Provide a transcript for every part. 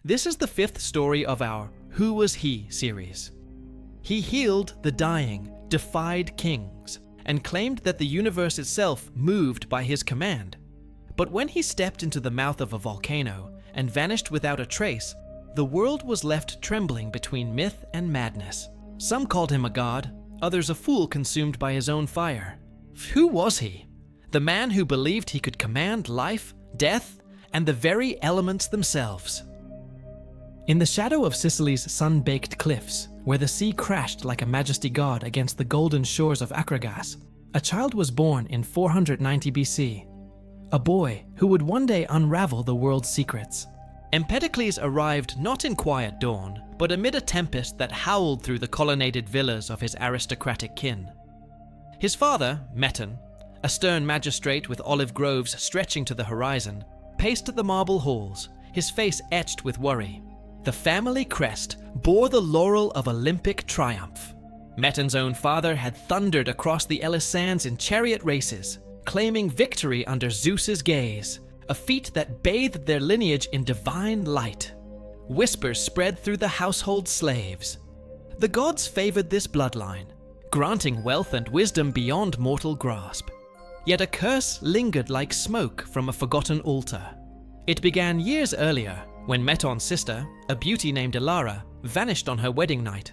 This is the fifth story of our Who Was He series. He healed the dying, defied kings, and claimed that the universe itself moved by his command. But when he stepped into the mouth of a volcano and vanished without a trace, the world was left trembling between myth and madness. Some called him a god, others a fool consumed by his own fire. Who was he? The man who believed he could command life, death, and the very elements themselves. In the shadow of Sicily's sun-baked cliffs, where the sea crashed like a majesty god against the golden shores of Akragas, a child was born in 490 BC. A boy who would one day unravel the world's secrets. Empedocles arrived not in quiet dawn, but amid a tempest that howled through the colonnaded villas of his aristocratic kin. His father, Meton, a stern magistrate with olive groves stretching to the horizon, paced the marble halls, his face etched with worry. The family crest bore the laurel of Olympic triumph. Meton's own father had thundered across the Elis sands in chariot races, claiming victory under Zeus's gaze, a feat that bathed their lineage in divine light. Whispers spread through the household slaves. The gods favored this bloodline, granting wealth and wisdom beyond mortal grasp. Yet a curse lingered like smoke from a forgotten altar. It began years earlier, when Meton's sister, a beauty named Elara, vanished on her wedding night.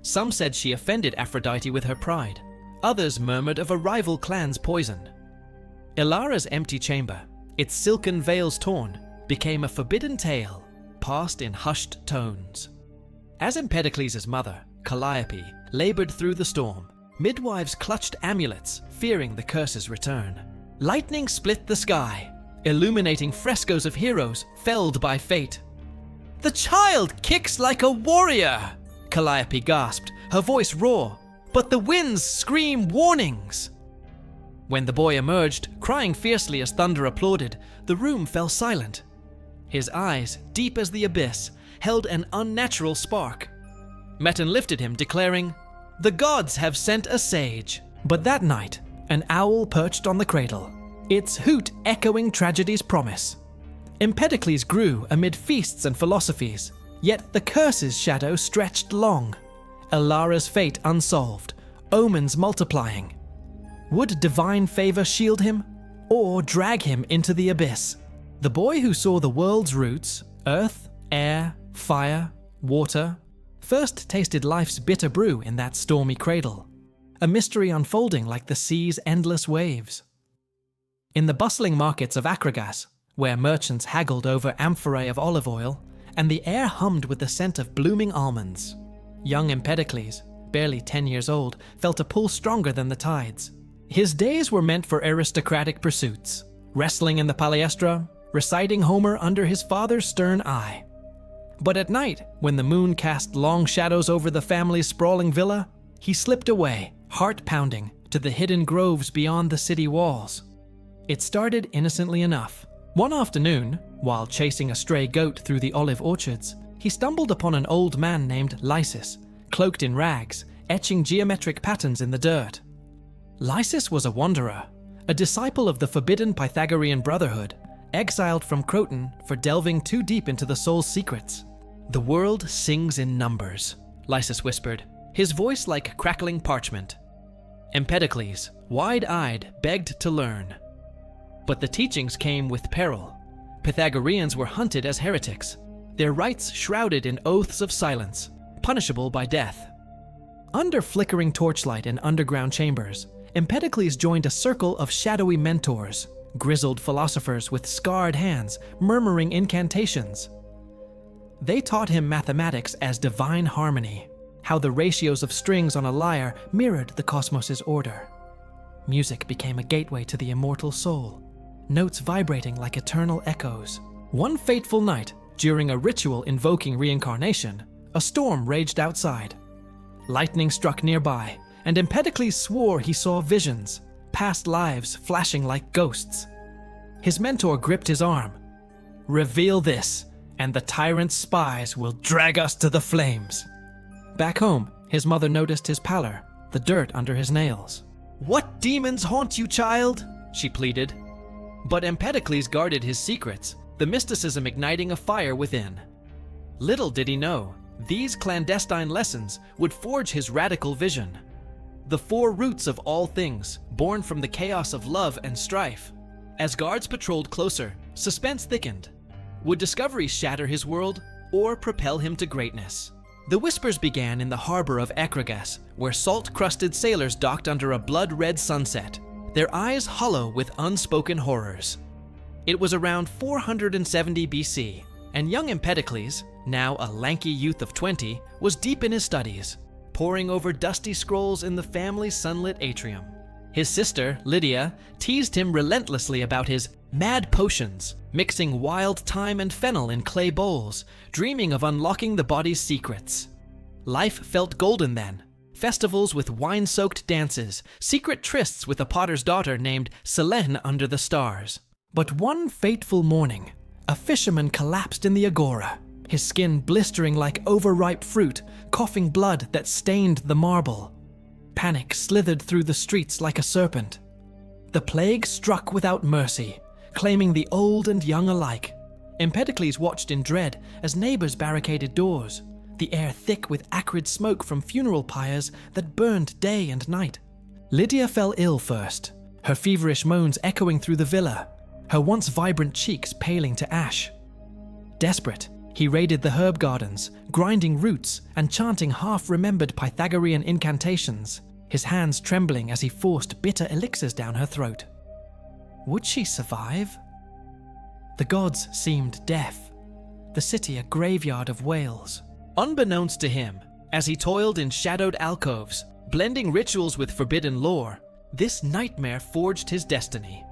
Some said she offended Aphrodite with her pride. Others murmured of a rival clan's poison. Elara's empty chamber, its silken veils torn, became a forbidden tale, passed in hushed tones. As Empedocles' mother, Calliope, labored through the storm, midwives clutched amulets, fearing the curse's return. Lightning split the sky, illuminating frescoes of heroes felled by fate. "The child kicks like a warrior!" Calliope gasped, her voice raw. "But the winds scream warnings!" When the boy emerged, crying fiercely as thunder applauded, the room fell silent. His eyes, deep as the abyss, held an unnatural spark. Meton lifted him, declaring, "The gods have sent a sage." But that night, an owl perched on the cradle, its hoot echoing tragedy's promise. Empedocles grew amid feasts and philosophies, yet the curse's shadow stretched long. Elara's fate unsolved, omens multiplying. Would divine favor shield him, or drag him into the abyss? The boy who saw the world's roots, earth, air, fire, water, first tasted life's bitter brew in that stormy cradle, a mystery unfolding like the sea's endless waves. In the bustling markets of Akragas, where merchants haggled over amphorae of olive oil, and the air hummed with the scent of blooming almonds, young Empedocles, barely 10 years old, felt a pull stronger than the tides. His days were meant for aristocratic pursuits, wrestling in the palaestra, reciting Homer under his father's stern eye. But at night, when the moon cast long shadows over the family's sprawling villa, he slipped away, heart-pounding, to the hidden groves beyond the city walls. It started innocently enough. One afternoon, while chasing a stray goat through the olive orchards, he stumbled upon an old man named Lysis, cloaked in rags, etching geometric patterns in the dirt. Lysis was a wanderer, a disciple of the forbidden Pythagorean Brotherhood, exiled from Croton for delving too deep into the soul's secrets. "The world sings in numbers," Lysis whispered, his voice like crackling parchment. Empedocles, wide-eyed, begged to learn. But the teachings came with peril. Pythagoreans were hunted as heretics, their rites shrouded in oaths of silence, punishable by death. Under flickering torchlight in underground chambers, Empedocles joined a circle of shadowy mentors, grizzled philosophers with scarred hands, murmuring incantations. They taught him mathematics as divine harmony, how the ratios of strings on a lyre mirrored the cosmos's order. Music became a gateway to the immortal soul, notes vibrating like eternal echoes. One fateful night, during a ritual invoking reincarnation, a storm raged outside. Lightning struck nearby, and Empedocles swore he saw visions, past lives flashing like ghosts. His mentor gripped his arm. "Reveal this, and the tyrant's spies will drag us to the flames." Back home, his mother noticed his pallor, the dirt under his nails. "What demons haunt you, child?" she pleaded. But Empedocles guarded his secrets, the mysticism igniting a fire within. Little did he know, these clandestine lessons would forge his radical vision. The four roots of all things, born from the chaos of love and strife. As guards patrolled closer, suspense thickened. Would discoveries shatter his world or propel him to greatness? The whispers began in the harbor of Akragas, where salt-crusted sailors docked under a blood-red sunset, their eyes hollow with unspoken horrors. It was around 470 BC, and young Empedocles, now a lanky youth of 20, was deep in his studies, poring over dusty scrolls in the family's sunlit atrium. His sister, Lydia, teased him relentlessly about his mad potions, mixing wild thyme and fennel in clay bowls, dreaming of unlocking the body's secrets. Life felt golden then. Festivals with wine-soaked dances, secret trysts with a potter's daughter named Selene under the stars. But one fateful morning, a fisherman collapsed in the agora, his skin blistering like overripe fruit, coughing blood that stained the marble. Panic slithered through the streets like a serpent. The plague struck without mercy, claiming the old and young alike. Empedocles watched in dread as neighbors barricaded doors, the air thick with acrid smoke from funeral pyres that burned day and night. Lydia fell ill first, her feverish moans echoing through the villa, her once vibrant cheeks paling to ash. Desperate, he raided the herb gardens, grinding roots and chanting half-remembered Pythagorean incantations, his hands trembling as he forced bitter elixirs down her throat. Would she survive? The gods seemed deaf, the city a graveyard of wails. Unbeknownst to him, as he toiled in shadowed alcoves, blending rituals with forbidden lore, this nightmare forged his destiny.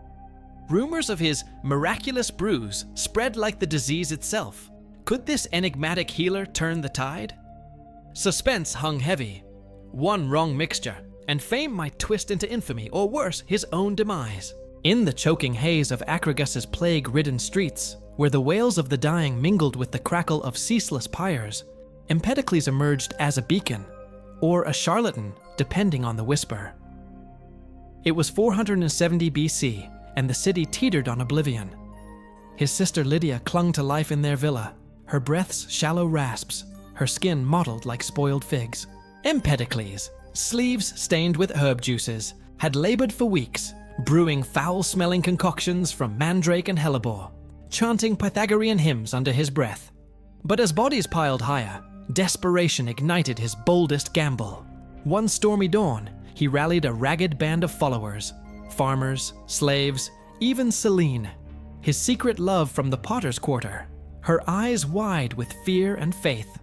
Rumors of his miraculous brews spread like the disease itself. Could this enigmatic healer turn the tide? Suspense hung heavy. One wrong mixture, and fame might twist into infamy, or worse, his own demise. In the choking haze of Akragas's plague-ridden streets, where the wails of the dying mingled with the crackle of ceaseless pyres, Empedocles emerged as a beacon, or a charlatan, depending on the whisper. It was 470 BC, and the city teetered on oblivion. His sister Lydia clung to life in their villa, her breath's shallow rasps, her skin mottled like spoiled figs. Empedocles, sleeves stained with herb juices, had labored for weeks, brewing foul-smelling concoctions from mandrake and hellebore, chanting Pythagorean hymns under his breath. But as bodies piled higher, desperation ignited his boldest gamble. One stormy dawn, he rallied a ragged band of followers, farmers, slaves, even Selene, his secret love from the potter's quarter, her eyes wide with fear and faith.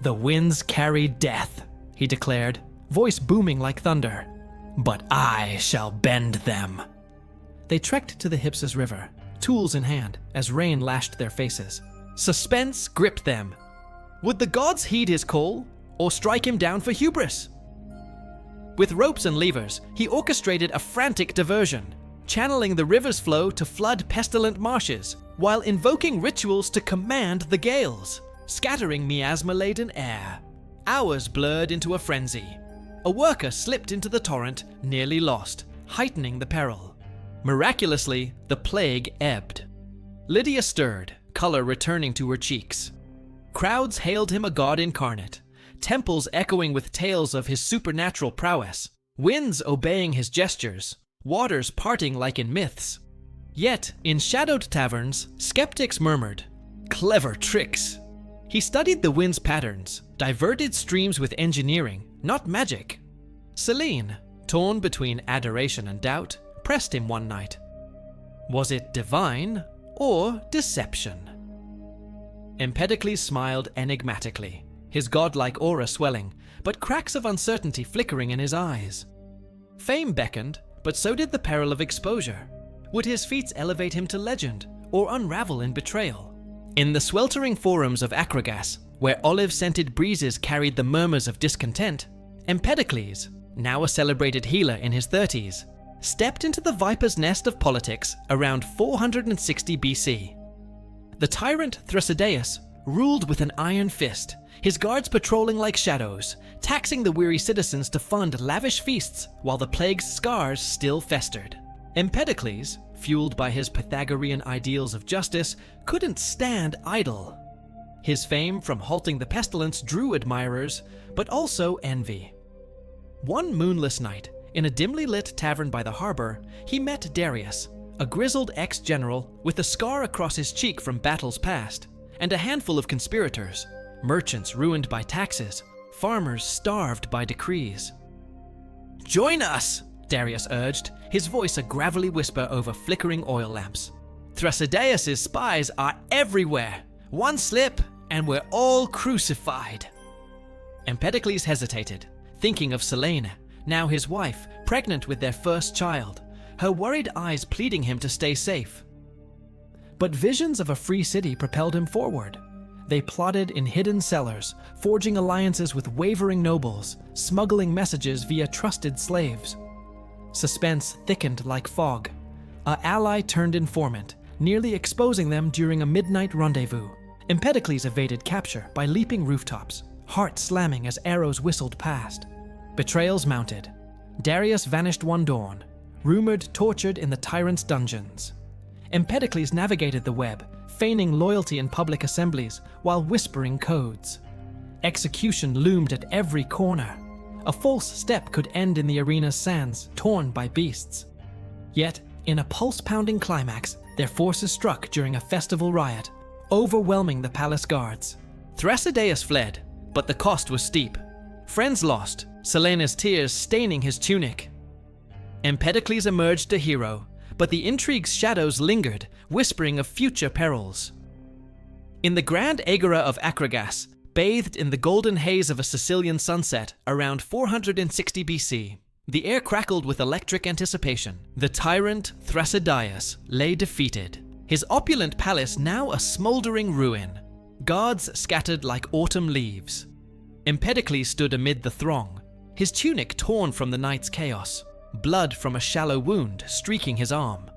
"The winds carry death," he declared, voice booming like thunder, "but I shall bend them." They trekked to the Hypsus River, tools in hand, as rain lashed their faces. Suspense gripped them. Would the gods heed his call, or strike him down for hubris? With ropes and levers, he orchestrated a frantic diversion, channeling the river's flow to flood pestilent marshes, while invoking rituals to command the gales, scattering miasma-laden air. Hours blurred into a frenzy. A worker slipped into the torrent, nearly lost, heightening the peril. Miraculously, the plague ebbed. Lydia stirred, color returning to her cheeks. Crowds hailed him a god incarnate, temples echoing with tales of his supernatural prowess, winds obeying his gestures, waters parting like in myths. Yet, in shadowed taverns, skeptics murmured, "Clever tricks." He studied the wind's patterns, diverted streams with engineering, not magic. Selene, torn between adoration and doubt, pressed him one night. Was it divine or deception? Empedocles smiled enigmatically, his godlike aura swelling, but cracks of uncertainty flickering in his eyes. Fame beckoned, but so did the peril of exposure. Would his feats elevate him to legend, or unravel in betrayal? In the sweltering forums of Akragas, where olive-scented breezes carried the murmurs of discontent, Empedocles, now a celebrated healer in his 30s, stepped into the viper's nest of politics around 460 BC. The tyrant Thrasydeus ruled with an iron fist, his guards patrolling like shadows, taxing the weary citizens to fund lavish feasts while the plague's scars still festered. Empedocles, fueled by his Pythagorean ideals of justice, couldn't stand idle. His fame from halting the pestilence drew admirers, but also envy. One moonless night, in a dimly lit tavern by the harbor, he met Darius, a grizzled ex-general with a scar across his cheek from battles past, and a handful of conspirators, merchants ruined by taxes, farmers starved by decrees. "Join us," Darius urged, his voice a gravelly whisper over flickering oil lamps. "Thrasydeus' spies are everywhere. One slip, and we're all crucified." Empedocles hesitated, thinking of Selene, now his wife, pregnant with their first child, her worried eyes pleading him to stay safe. But visions of a free city propelled him forward. They plotted in hidden cellars, forging alliances with wavering nobles, smuggling messages via trusted slaves. Suspense thickened like fog. An ally turned informant, nearly exposing them during a midnight rendezvous. Empedocles evaded capture by leaping rooftops, heart slamming as arrows whistled past. Betrayals mounted. Darius vanished one dawn, rumored tortured in the tyrant's dungeons. Empedocles navigated the web, feigning loyalty in public assemblies while whispering codes. Execution loomed at every corner. A false step could end in the arena's sands, torn by beasts. Yet, in a pulse-pounding climax, their forces struck during a festival riot, overwhelming the palace guards. Thrasydeus fled, but the cost was steep. Friends lost, Selene's tears staining his tunic. Empedocles emerged a hero, but the intrigue's shadows lingered, whispering of future perils. In the grand agora of Acragas, bathed in the golden haze of a Sicilian sunset around 460 BC, the air crackled with electric anticipation. The tyrant Thrasydeus lay defeated, his opulent palace now a smoldering ruin, guards scattered like autumn leaves. Empedocles stood amid the throng, his tunic torn from the night's chaos, blood from a shallow wound streaking his arm.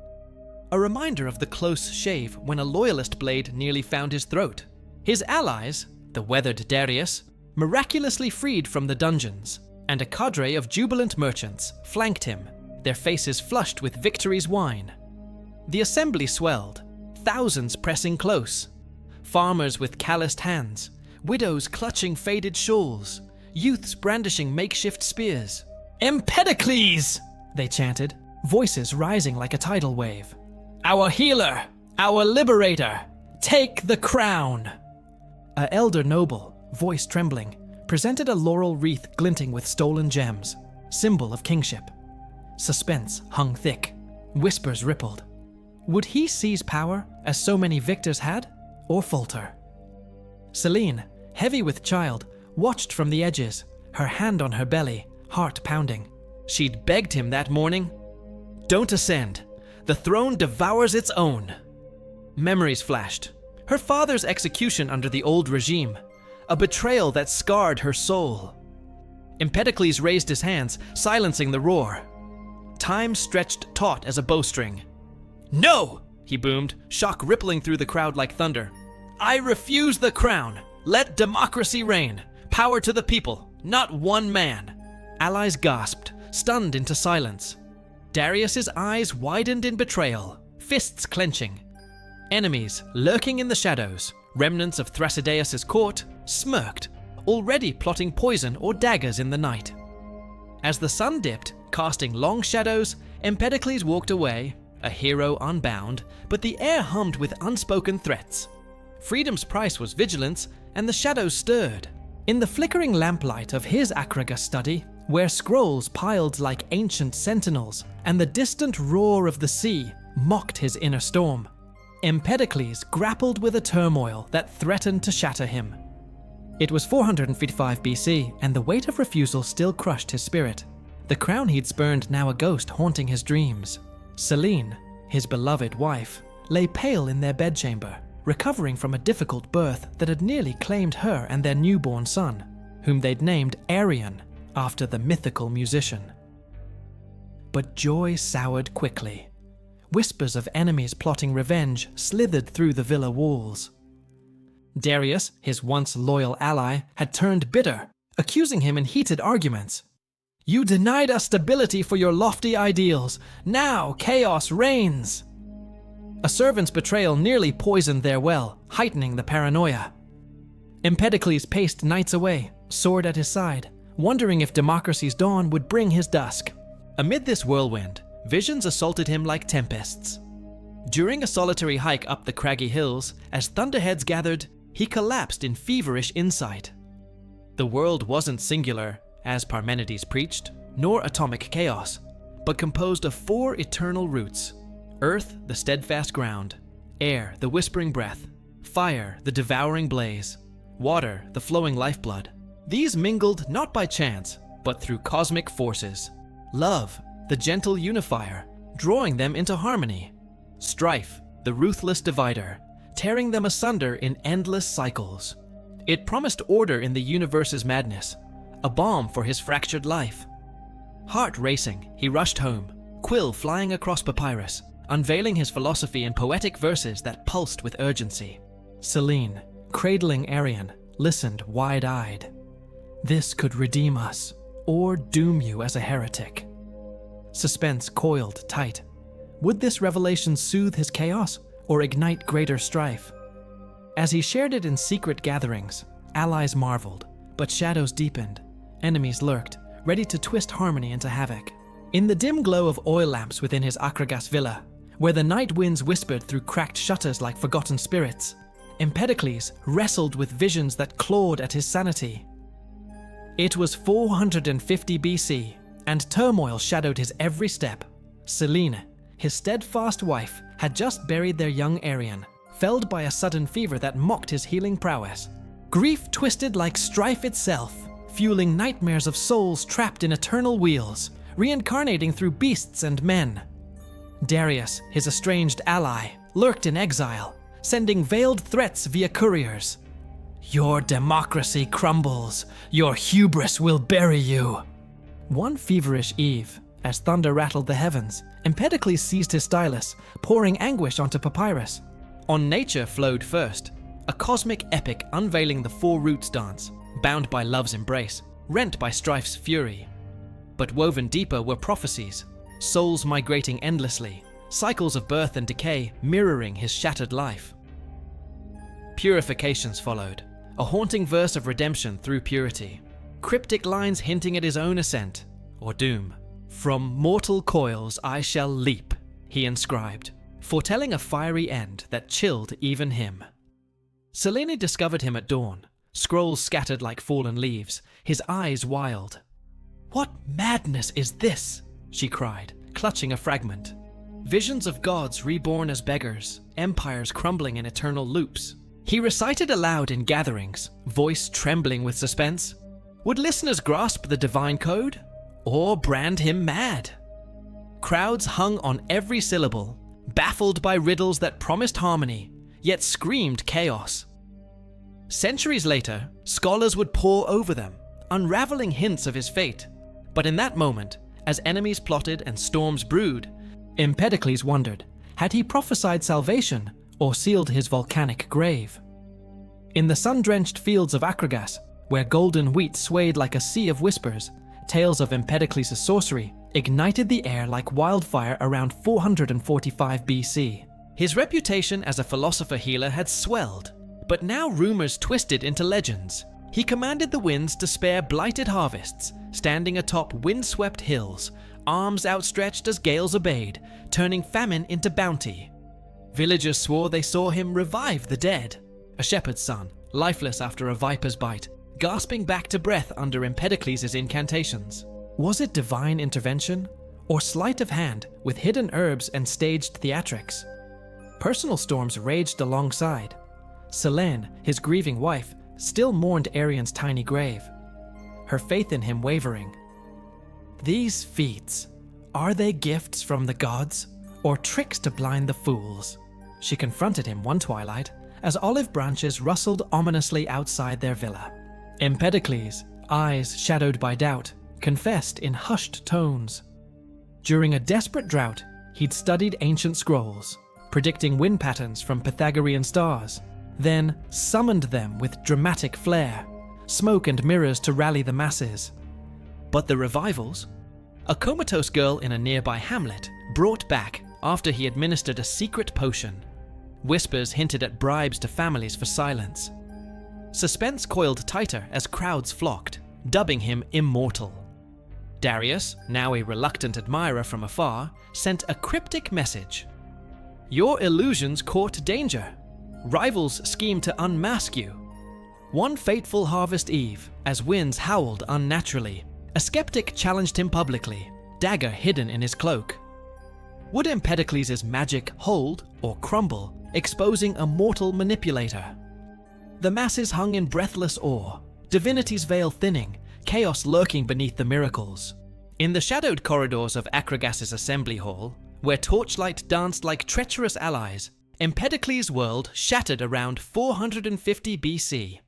A reminder of the close shave when a loyalist blade nearly found his throat. His allies, the weathered Darius, miraculously freed from the dungeons, and a cadre of jubilant merchants flanked him, their faces flushed with victory's wine. The assembly swelled, thousands pressing close. Farmers with calloused hands, widows clutching faded shawls, youths brandishing makeshift spears. "Empedocles!" they chanted, voices rising like a tidal wave. "Our healer! Our liberator! Take the crown!" An elder noble, voice trembling, presented a laurel wreath glinting with stolen gems, symbol of kingship. Suspense hung thick, whispers rippled. Would he seize power, as so many victors had, or falter? Selene, heavy with child, watched from the edges, her hand on her belly, heart pounding. She'd begged him that morning, "Don't ascend. The throne devours its own." Memories flashed. Her father's execution under the old regime, a betrayal that scarred her soul. Empedocles raised his hands, silencing the roar. Time stretched taut as a bowstring. "No!" he boomed, shock rippling through the crowd like thunder. "I refuse the crown. Let democracy reign. Power to the people, not one man." Allies gasped, stunned into silence. Darius's eyes widened in betrayal, fists clenching. Enemies, lurking in the shadows, remnants of Thrasydeus' court, smirked, already plotting poison or daggers in the night. As the sun dipped, casting long shadows, Empedocles walked away, a hero unbound, but the air hummed with unspoken threats. Freedom's price was vigilance, and the shadows stirred. In the flickering lamplight of his Acragas study, where scrolls piled like ancient sentinels, and the distant roar of the sea mocked his inner storm, Empedocles grappled with a turmoil that threatened to shatter him. It was 455 BC, and the weight of refusal still crushed his spirit. The crown he'd spurned now a ghost haunting his dreams. Selene, his beloved wife, lay pale in their bedchamber, recovering from a difficult birth that had nearly claimed her and their newborn son, whom they'd named Arion, after the mythical musician. But joy soured quickly. Whispers of enemies plotting revenge slithered through the villa walls. Darius, his once loyal ally, had turned bitter, accusing him in heated arguments. "You denied us stability for your lofty ideals. Now chaos reigns." A servant's betrayal nearly poisoned their well, heightening the paranoia. Empedocles paced nights away, sword at his side, wondering if democracy's dawn would bring his dusk. Amid this whirlwind, visions assaulted him like tempests. During a solitary hike up the craggy hills, as thunderheads gathered, he collapsed in feverish insight. The world wasn't singular, as Parmenides preached, nor atomic chaos, but composed of 4 eternal roots: earth, the steadfast ground; air, the whispering breath; fire, the devouring blaze; water, the flowing lifeblood. These mingled not by chance, but through cosmic forces. Love, the gentle unifier, drawing them into harmony. Strife, the ruthless divider, tearing them asunder in endless cycles. It promised order in the universe's madness, a balm for his fractured life. Heart racing, he rushed home, quill flying across papyrus, unveiling his philosophy in poetic verses that pulsed with urgency. Selene, cradling Arion, listened wide-eyed. This could redeem us, or doom you as a heretic. Suspense coiled tight. Would this revelation soothe his chaos, or ignite greater strife? As he shared it in secret gatherings, allies marveled, but shadows deepened. Enemies lurked, ready to twist harmony into havoc. In the dim glow of oil lamps within his Akragas villa, where the night winds whispered through cracked shutters like forgotten spirits, Empedocles wrestled with visions that clawed at his sanity. It was 450 BC, and turmoil shadowed his every step. Selene, his steadfast wife, had just buried their young Arion, felled by a sudden fever that mocked his healing prowess. Grief twisted like strife itself, fueling nightmares of souls trapped in eternal wheels, reincarnating through beasts and men. Darius, his estranged ally, lurked in exile, sending veiled threats via couriers. Your democracy crumbles. Your hubris will bury you. One feverish eve, as thunder rattled the heavens, Empedocles seized his stylus, pouring anguish onto papyrus. On Nature flowed first, a cosmic epic unveiling the 4 roots dance, bound by love's embrace, rent by strife's fury. But woven deeper were prophecies, souls migrating endlessly, cycles of birth and decay mirroring his shattered life. Purifications followed, a haunting verse of redemption through purity, cryptic lines hinting at his own ascent, or doom. From mortal coils I shall leap, he inscribed, foretelling a fiery end that chilled even him. Selene discovered him at dawn, scrolls scattered like fallen leaves, his eyes wild. What madness is this? She cried, clutching a fragment. Visions of gods reborn as beggars, empires crumbling in eternal loops. He recited aloud in gatherings, voice trembling with suspense. Would listeners grasp the divine code, or brand him mad? Crowds hung on every syllable, baffled by riddles that promised harmony, yet screamed chaos. Centuries later, scholars would pore over them, unraveling hints of his fate. But in that moment, as enemies plotted and storms brewed, Empedocles wondered, had he prophesied salvation or sealed his volcanic grave? In the sun-drenched fields of Akragas, where golden wheat swayed like a sea of whispers, tales of Empedocles' sorcery ignited the air like wildfire around 445 BC. His reputation as a philosopher healer had swelled, but now rumors twisted into legends. He commanded the winds to spare blighted harvests, standing atop windswept hills, arms outstretched as gales obeyed, turning famine into bounty. Villagers swore they saw him revive the dead. A shepherd's son, lifeless after a viper's bite, gasping back to breath under Empedocles' incantations. Was it divine intervention, or sleight of hand with hidden herbs and staged theatrics? Personal storms raged alongside. Selene, his grieving wife, still mourned Arion's tiny grave, her faith in him wavering. These feats, are they gifts from the gods, or tricks to blind the fools? She confronted him one twilight, as olive branches rustled ominously outside their villa. Empedocles, eyes shadowed by doubt, confessed in hushed tones. During a desperate drought, he'd studied ancient scrolls, predicting wind patterns from Pythagorean stars, then summoned them with dramatic flair, smoke and mirrors to rally the masses. But the revivals? A comatose girl in a nearby hamlet brought back after he administered a secret potion. Whispers hinted at bribes to families for silence. Suspense coiled tighter as crowds flocked, dubbing him immortal. Darius, now a reluctant admirer from afar, sent a cryptic message. Your illusions court danger. Rivals scheme to unmask you. One fateful harvest eve, as winds howled unnaturally, a skeptic challenged him publicly, dagger hidden in his cloak. Would Empedocles' magic hold or crumble, exposing a mortal manipulator? The masses hung in breathless awe, divinity's veil thinning, chaos lurking beneath the miracles. In the shadowed corridors of Acragas' assembly hall, where torchlight danced like treacherous allies, Empedocles' world shattered around 450 BC.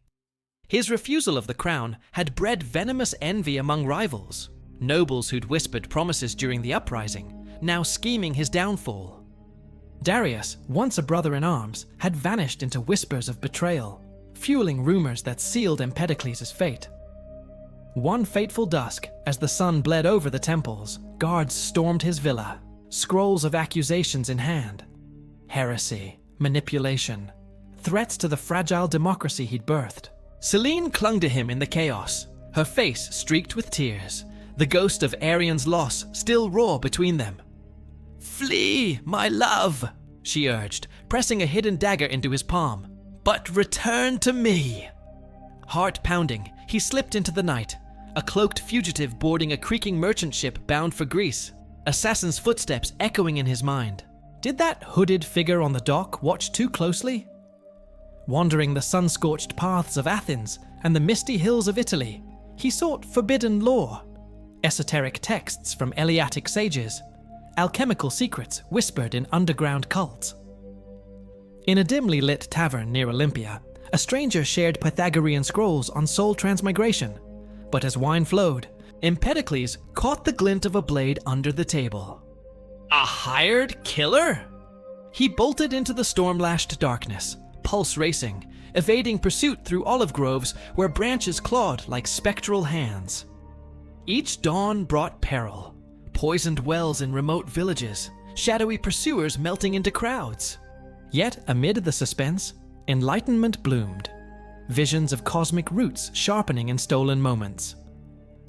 His refusal of the crown had bred venomous envy among rivals, nobles who'd whispered promises during the uprising, now scheming his downfall. Darius, once a brother-in-arms, had vanished into whispers of betrayal, fueling rumors that sealed Empedocles' fate. One fateful dusk, as the sun bled over the temples, guards stormed his villa, scrolls of accusations in hand. Heresy, manipulation, threats to the fragile democracy he'd birthed. Selene clung to him in the chaos, her face streaked with tears, the ghost of Arian's loss still raw between them. "Flee, my love," she urged, pressing a hidden dagger into his palm. "But return to me." Heart pounding, he slipped into the night, a cloaked fugitive boarding a creaking merchant ship bound for Greece, assassin's footsteps echoing in his mind. Did that hooded figure on the dock watch too closely? Wandering the sun-scorched paths of Athens and the misty hills of Italy, he sought forbidden lore, esoteric texts from Eleatic sages, alchemical secrets whispered in underground cults. In a dimly lit tavern near Olympia, a stranger shared Pythagorean scrolls on soul transmigration, but as wine flowed, Empedocles caught the glint of a blade under the table. A hired killer? He bolted into the storm-lashed darkness, pulse racing, evading pursuit through olive groves where branches clawed like spectral hands. Each dawn brought peril, poisoned wells in remote villages, shadowy pursuers melting into crowds. Yet amid the suspense, enlightenment bloomed, visions of cosmic roots sharpening in stolen moments.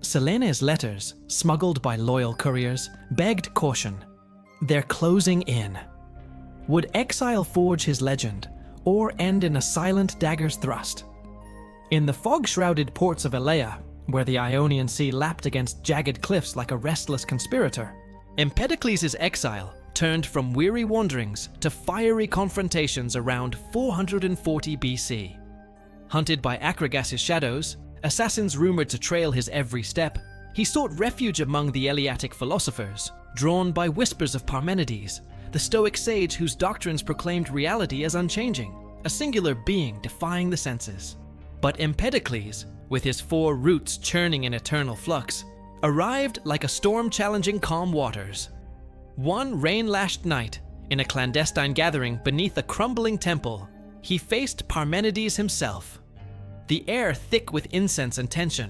Selene's letters, smuggled by loyal couriers, begged caution. They're closing in. Would exile forge his legend, or end in a silent dagger's thrust? In the fog-shrouded ports of Elea, where the Ionian Sea lapped against jagged cliffs like a restless conspirator, Empedocles' exile turned from weary wanderings to fiery confrontations around 440 BC. Hunted by Acragas' shadows, assassins rumored to trail his every step, he sought refuge among the Eleatic philosophers, drawn by whispers of Parmenides, the Stoic sage whose doctrines proclaimed reality as unchanging, a singular being defying the senses. But Empedocles, with his four roots churning in eternal flux, arrived like a storm-challenging calm waters. One rain-lashed night, in a clandestine gathering beneath a crumbling temple, he faced Parmenides himself. The air thick with incense and tension,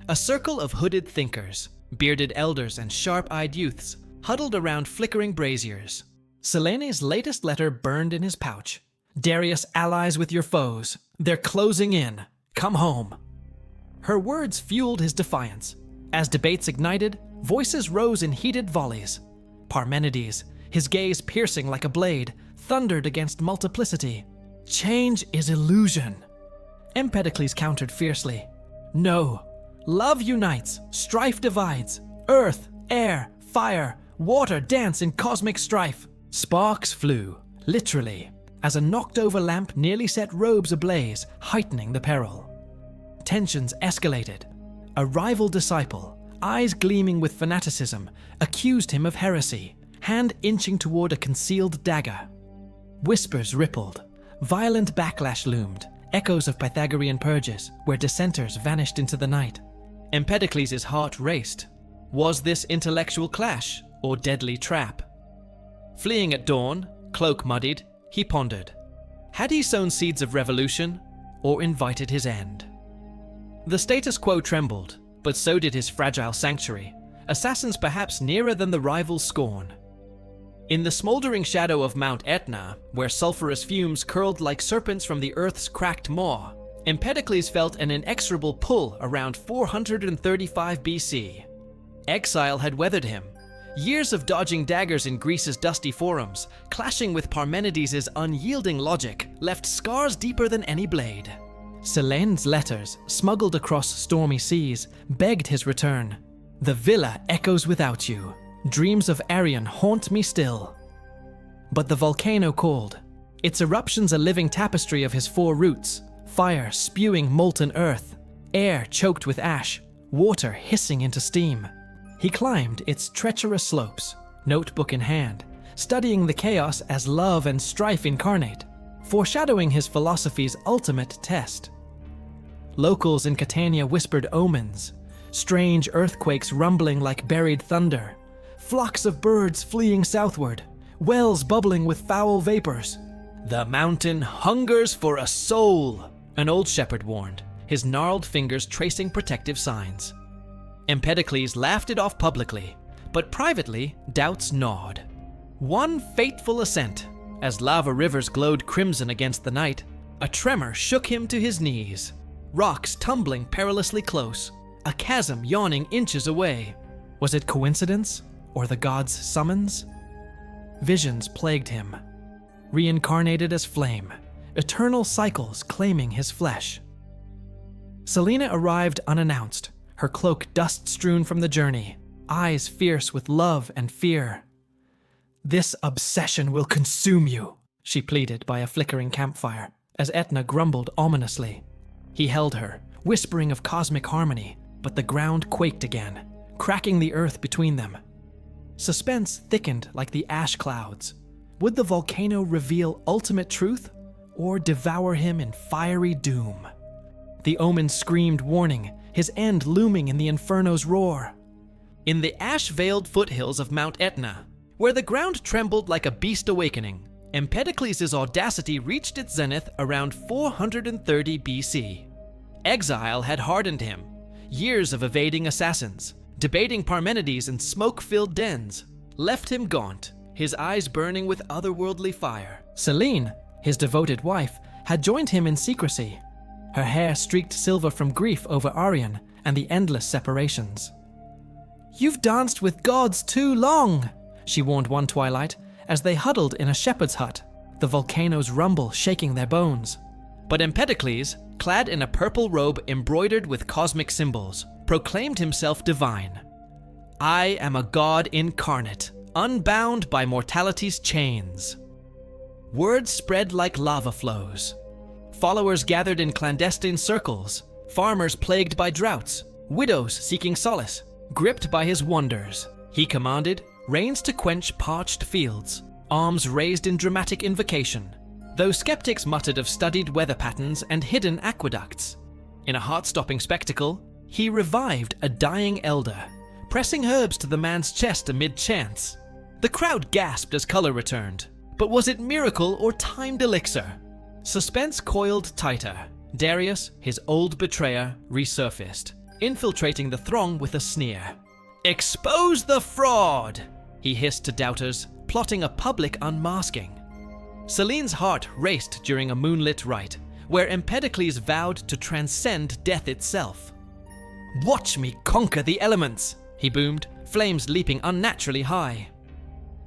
a circle of hooded thinkers, bearded elders and sharp-eyed youths huddled around flickering braziers. Selene's latest letter burned in his pouch. "Darius allies with your foes. They're closing in. Come home." Her words fueled his defiance. As debates ignited, voices rose in heated volleys. Parmenides, his gaze piercing like a blade, thundered against multiplicity. "Change is illusion." Empedocles countered fiercely. "No. Love unites, strife divides. Earth, air, fire, water dance in cosmic strife." Sparks flew, literally, as a knocked-over lamp nearly set robes ablaze, heightening the peril. Tensions escalated. A rival disciple, eyes gleaming with fanaticism, accused him of heresy, hand inching toward a concealed dagger. Whispers rippled. Violent backlash loomed, echoes of Pythagorean purges, where dissenters vanished into the night. Empedocles' heart raced. Was this intellectual clash, or deadly trap? Fleeing at dawn, cloak muddied, he pondered. Had he sown seeds of revolution, or invited his end? The status quo trembled, but so did his fragile sanctuary, assassins perhaps nearer than the rival's scorn. In the smoldering shadow of Mount Etna, where sulphurous fumes curled like serpents from the earth's cracked maw, Empedocles felt an inexorable pull around 435 BC. Exile had weathered him. Years of dodging daggers in Greece's dusty forums, clashing with Parmenides' unyielding logic, left scars deeper than any blade. Silene's letters, smuggled across stormy seas, begged his return. The villa echoes without you. Dreams of Arion haunt me still. But the volcano called. Its eruptions a living tapestry of his four roots, fire spewing molten earth, air choked with ash, water hissing into steam. He climbed its treacherous slopes, notebook in hand, studying the chaos as love and strife incarnate, foreshadowing his philosophy's ultimate test. Locals in Catania whispered omens, strange earthquakes rumbling like buried thunder, flocks of birds fleeing southward, wells bubbling with foul vapors. "The mountain hungers for a soul," an old shepherd warned, his gnarled fingers tracing protective signs. Empedocles laughed it off publicly, but privately, doubts gnawed. One fateful ascent, as lava rivers glowed crimson against the night, a tremor shook him to his knees. Rocks tumbling perilously close, a chasm yawning inches away. Was it coincidence, or the gods' summons? Visions plagued him, reincarnated as flame, eternal cycles claiming his flesh. Selena arrived unannounced, her cloak dust-strewn from the journey, eyes fierce with love and fear. "This obsession will consume you," she pleaded by a flickering campfire, as Etna grumbled ominously. He held her, whispering of cosmic harmony, but the ground quaked again, cracking the earth between them. Suspense thickened like the ash clouds. Would the volcano reveal ultimate truth, or devour him in fiery doom? The omen screamed warning, his end looming in the inferno's roar. In the ash-veiled foothills of Mount Etna, where the ground trembled like a beast awakening, Empedocles' audacity reached its zenith around 430 BC. Exile had hardened him. Years of evading assassins, debating Parmenides in smoke-filled dens, left him gaunt, his eyes burning with otherworldly fire. Selene, his devoted wife, had joined him in secrecy, her hair streaked silver from grief over Arion and the endless separations. "You've danced with gods too long," she warned one twilight as they huddled in a shepherd's hut, the volcano's rumble shaking their bones. But Empedocles, clad in a purple robe embroidered with cosmic symbols, proclaimed himself divine. "I am a god incarnate, unbound by mortality's chains." Words spread like lava flows. Followers gathered in clandestine circles, farmers plagued by droughts, widows seeking solace, gripped by his wonders. He commanded, rains to quench parched fields, arms raised in dramatic invocation, though skeptics muttered of studied weather patterns and hidden aqueducts. In a heart-stopping spectacle, he revived a dying elder, pressing herbs to the man's chest amid chants. The crowd gasped as color returned, but was it miracle or timed elixir? Suspense coiled tighter. Darius, his old betrayer, resurfaced, infiltrating the throng with a sneer. "Expose the fraud!" he hissed to doubters, plotting a public unmasking. Selene's heart raced during a moonlit rite, where Empedocles vowed to transcend death itself. "Watch me conquer the elements!" he boomed, flames leaping unnaturally high.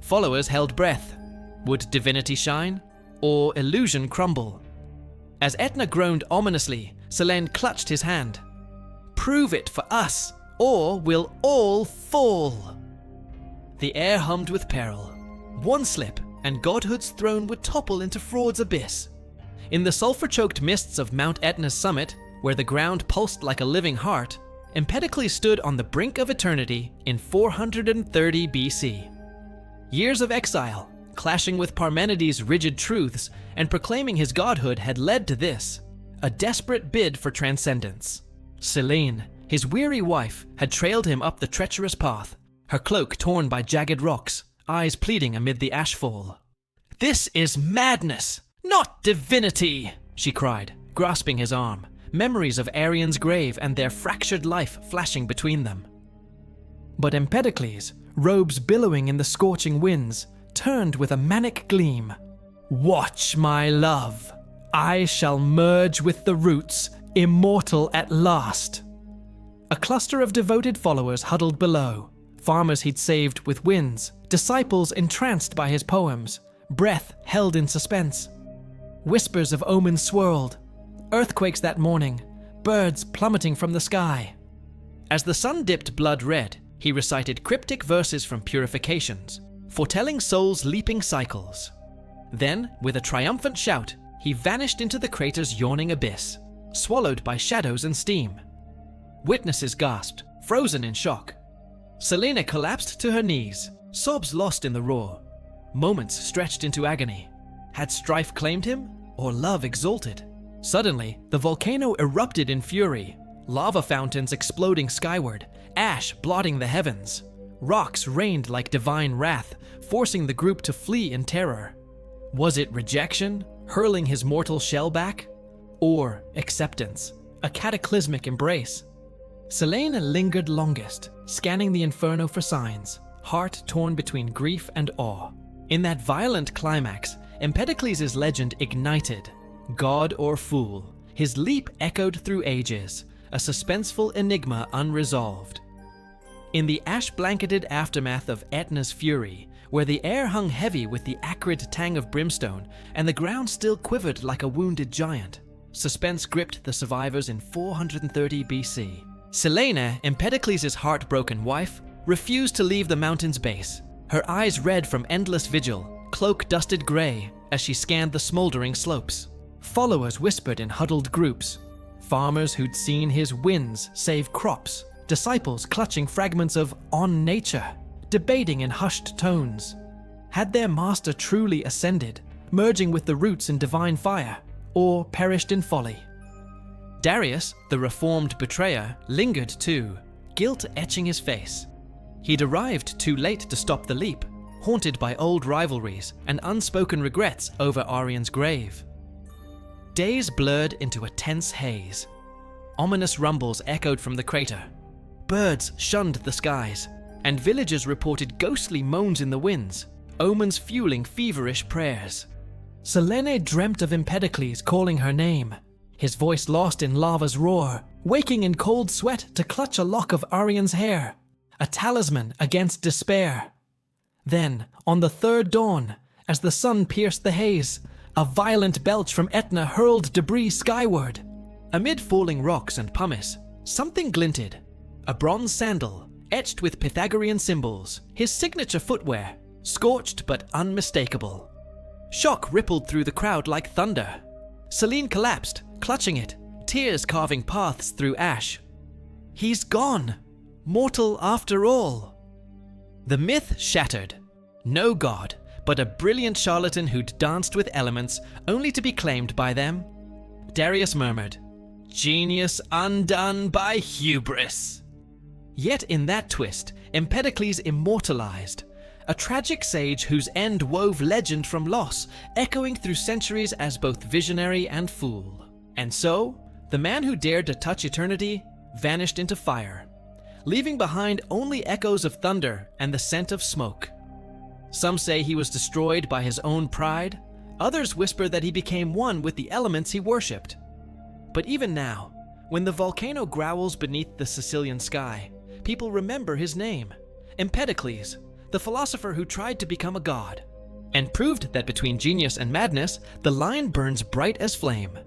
Followers held breath. Would divinity shine, or illusion crumble? As Etna groaned ominously, Selene clutched his hand. "Prove it for us, or we'll all fall!" The air hummed with peril. One slip, and godhood's throne would topple into fraud's abyss. In the sulfur-choked mists of Mount Etna's summit, where the ground pulsed like a living heart, Empedocles stood on the brink of eternity in 430 BC. Years of exile, clashing with Parmenides' rigid truths and proclaiming his godhood had led to this, a desperate bid for transcendence. Selene, his weary wife, had trailed him up the treacherous path, her cloak torn by jagged rocks, eyes pleading amid the ashfall. "This is madness, not divinity!" she cried, grasping his arm, memories of Arion's grave and their fractured life flashing between them. But Empedocles, robes billowing in the scorching winds, turned with a manic gleam. "Watch my love! I shall merge with the roots, immortal at last. A cluster of devoted followers huddled below, farmers he'd saved with winds, disciples entranced by his poems, breath held in suspense. Whispers of omens swirled, earthquakes that morning, birds plummeting from the sky. As the sun dipped blood red, he recited cryptic verses from purifications, foretelling souls' leaping cycles. Then, with a triumphant shout, he vanished into the crater's yawning abyss, swallowed by shadows and steam. Witnesses gasped, frozen in shock. Selene collapsed to her knees, sobs lost in the roar. Moments stretched into agony. Had strife claimed him, or love exalted? Suddenly, the volcano erupted in fury, lava fountains exploding skyward, ash blotting the heavens. Rocks rained like divine wrath, forcing the group to flee in terror. Was it rejection, hurling his mortal shell back? Or acceptance, a cataclysmic embrace? Selene lingered longest, scanning the inferno for signs, heart torn between grief and awe. In that violent climax, Empedocles' legend ignited. God or fool, his leap echoed through ages, a suspenseful enigma unresolved. In the ash-blanketed aftermath of Etna's fury, where the air hung heavy with the acrid tang of brimstone and the ground still quivered like a wounded giant, suspense gripped the survivors in 430 BC. Selene, Empedocles' heartbroken wife, refused to leave the mountain's base, her eyes red from endless vigil, cloak dusted gray as she scanned the smoldering slopes. Followers whispered in huddled groups. Farmers who'd seen his winds save crops, disciples clutching fragments of on nature, debating in hushed tones. Had their master truly ascended, merging with the roots in divine fire, or perished in folly? Darius, the reformed betrayer, lingered too, guilt etching his face. He'd arrived too late to stop the leap, haunted by old rivalries and unspoken regrets over Arian's grave. Days blurred into a tense haze. Ominous rumbles echoed from the crater. Birds shunned the skies, and villagers reported ghostly moans in the winds, omens fueling feverish prayers. Selene dreamt of Empedocles calling her name, his voice lost in lava's roar, waking in cold sweat to clutch a lock of Arian's hair, a talisman against despair. Then, on the third dawn, as the sun pierced the haze, a violent belch from Etna hurled debris skyward. Amid falling rocks and pumice, something glinted. A bronze sandal, etched with Pythagorean symbols, his signature footwear, scorched but unmistakable. Shock rippled through the crowd like thunder. Selene collapsed, clutching it, tears carving paths through ash. He's gone, mortal after all. The myth shattered. No god, but a brilliant charlatan who'd danced with elements only to be claimed by them. Darius murmured, "Genius undone by hubris." Yet in that twist, Empedocles immortalized, a tragic sage whose end wove legend from loss, echoing through centuries as both visionary and fool. And so, the man who dared to touch eternity vanished into fire, leaving behind only echoes of thunder and the scent of smoke. Some say he was destroyed by his own pride, others whisper that he became one with the elements he worshipped. But even now, when the volcano growls beneath the Sicilian sky, people remember his name, Empedocles, the philosopher who tried to become a god, and proved that between genius and madness, the line burns bright as flame.